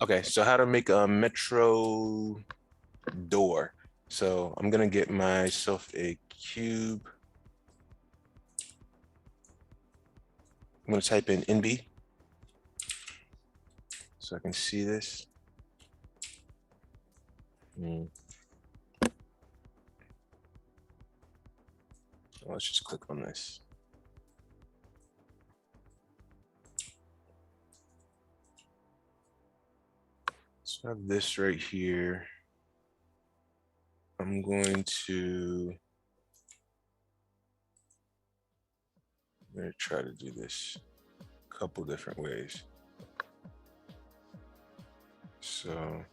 Okay, so how to make a metro door. So I'm gonna get myself a cube. I'm gonna type in NB so I can see this. Let's just click on this. So I have this right here. I'm going to try to do this a couple different ways. So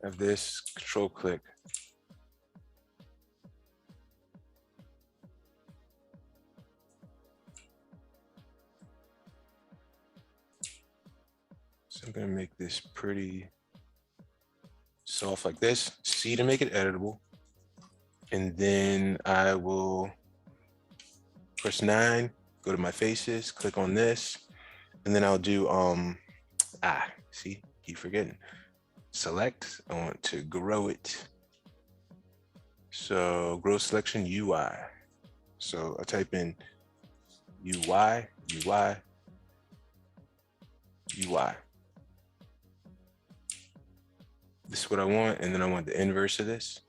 I have this, control click. So I'm gonna make this pretty soft like this, C to make it editable. And then I will press 9, go to my faces, click on this, and then I'll do, see, keep forgetting. Select, I want to grow it. So grow selection UI. So I type in UI, UI, UI. This is what I want, and then I want the inverse of this.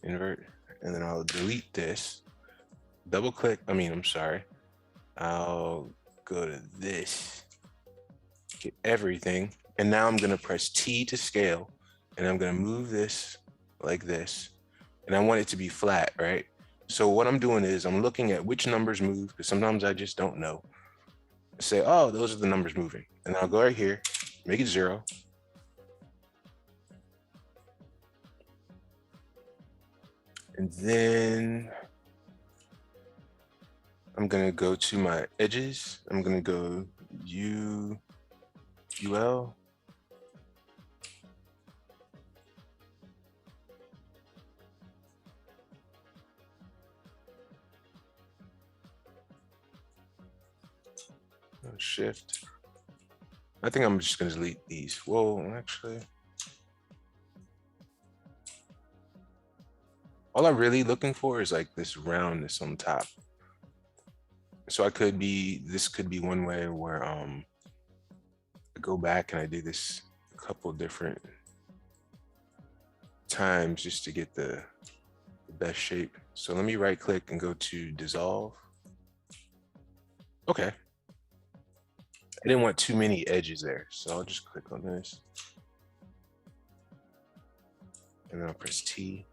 Invert, and then I'll delete this. Double click, I'm sorry. I'll go to this, get everything. And now I'm gonna press T to scale, and I'm gonna move this like this. And I want it to be flat, right? So what I'm doing is I'm looking at which numbers move, because sometimes I just don't know. Say, oh, those are the numbers moving. And I'll go right here, make it 0. And then I'm gonna go to my edges. I'm gonna go UL. Shift. I think I'm just gonna delete these. Whoa, actually. All I'm really looking for is like this roundness on top. So this could be one way where I go back and I do this a couple different times just to get the best shape. So let me right click and go to dissolve. Okay. I didn't want too many edges there, so I'll just click on this. And then I'll press T,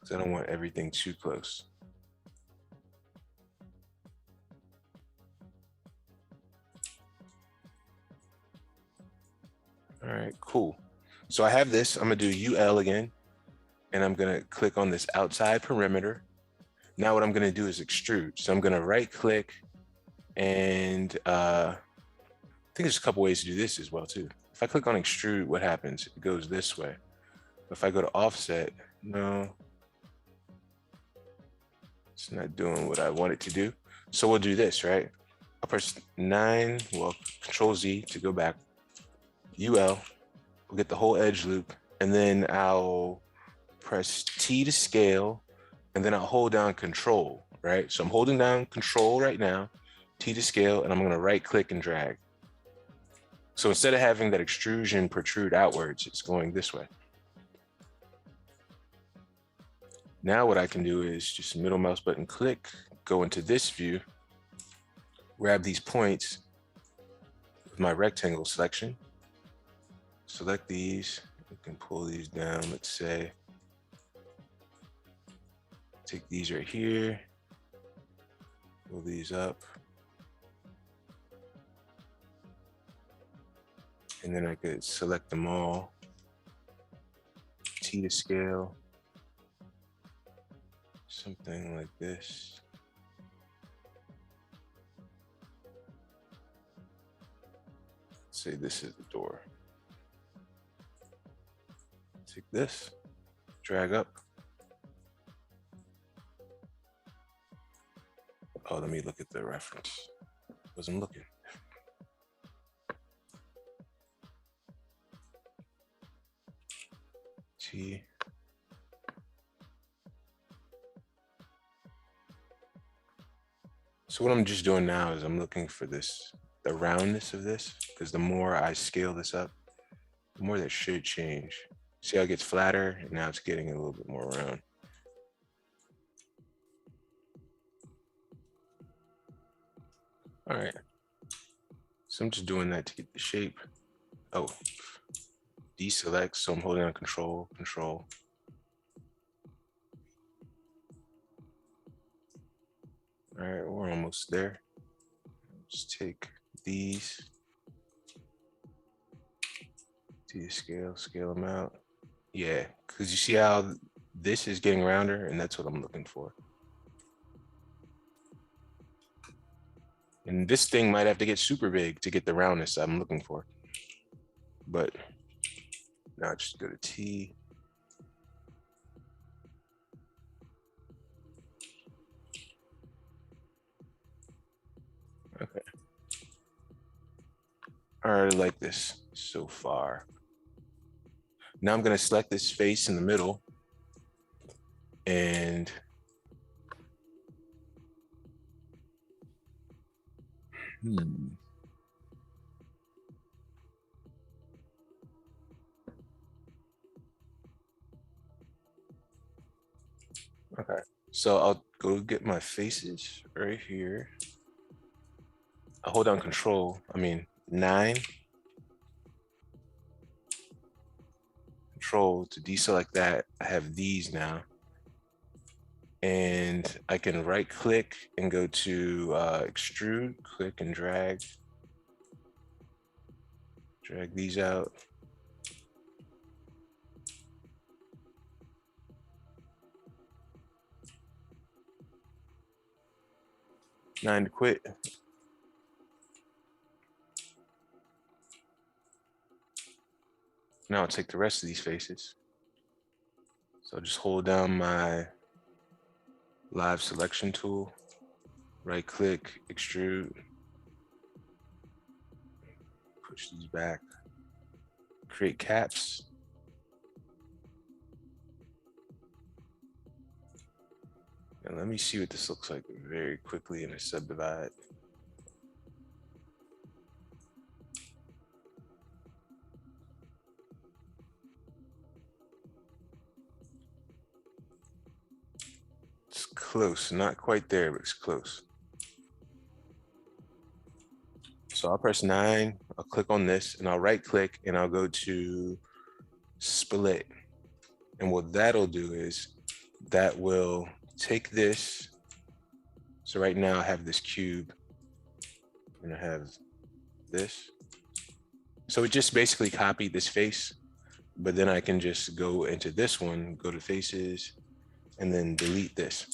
because I don't want everything too close. All right, cool. So I have this, I'm gonna do UL again, and I'm gonna click on this outside perimeter. Now what I'm gonna do is extrude. So I'm gonna right click, and I think there's a couple ways to do this as well too. If I click on extrude, what happens? It goes this way. If I go to offset, no, it's not doing what I want it to do. So we'll do this, right? I'll press 9, well, Control Z to go back. UL, we'll get the whole edge loop, and then I'll press T to scale, and then I'll hold down Control, right? So I'm holding down Control right now, T to scale, and I'm gonna right click and drag. So instead of having that extrusion protrude outwards, it's going this way. Now what I can do is just middle mouse button click, go into this view, grab these points with my rectangle selection, select these, you can pull these down, let's say, take these right here, pull these up, and then I could select them all, T to scale, something like this. Let's say this is the door. Take this, drag up. Oh, let me look at the reference. Wasn't looking. T. So what I'm just doing now is I'm looking for this, the roundness of this, because the more I scale this up, the more that should change. See how it gets flatter, and now it's getting a little bit more round. All right. So I'm just doing that to get the shape. Oh, deselect. So I'm holding on control. All right, we're almost there. Just take these to the scale them out. Yeah, because you see how this is getting rounder, and that's what I'm looking for. And this thing might have to get super big to get the roundness I'm looking for. But now just go to T. Okay. I already like this so far. Now I'm going to select this face in the middle and okay. So I'll go get my faces right here. I hold down control, 9. Control to deselect that. I have these now. And I can right click and go to extrude, click and drag. Drag these out. Nine to quit. Now I'll take the rest of these faces. So I'll just hold down my live selection tool, right click, extrude, push these back, create caps. And let me see what this looks like very quickly in a subdivide. It's close, not quite there, but it's close. So I'll press 9, I'll click on this, and I'll right click, and I'll go to split. And what that'll do is that will take this. So right now I have this cube, and I have this. So it just basically copied this face, but then I can just go into this one, go to faces, and then delete this.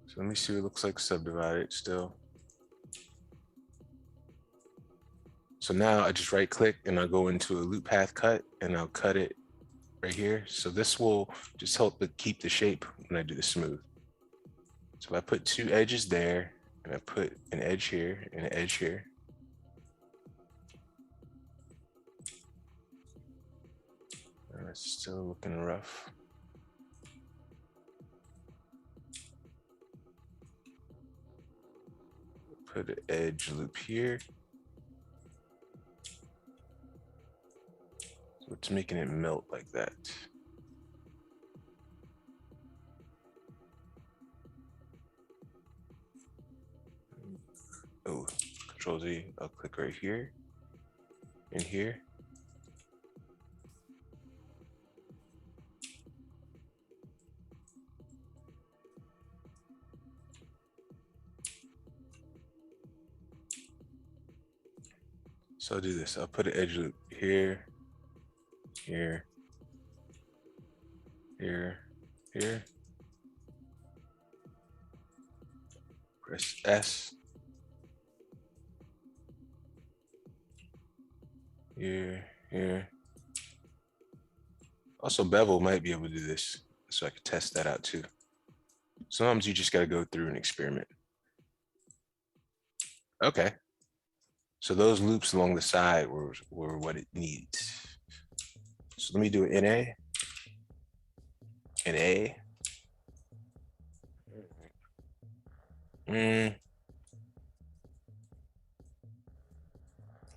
So let me see what it looks like subdivided still. So now I just right click and I'll go into a loop path cut and I'll cut it right here. So this will just help to keep the shape when I do the smooth. So if I put 2 edges there and I put an edge here and an edge here. And it's still looking rough. Put an edge loop here. So it's making it melt like that. Oh, Control Z, I'll click right here and here. So I'll do this. I'll put an edge loop here, here, here, here. Press S. Here, here. Also, Bevel might be able to do this, so I could test that out too. Sometimes you just got to go through and experiment. Okay. So those loops along the side were what it needs. So let me do an NA. NA.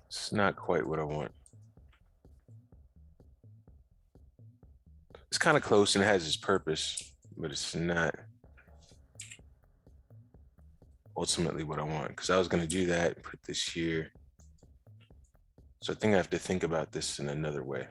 It's not quite what I want. It's kind of close and it has its purpose, but it's not ultimately what I want, because I was going to do that, put this here. So I think I have to think about this in another way.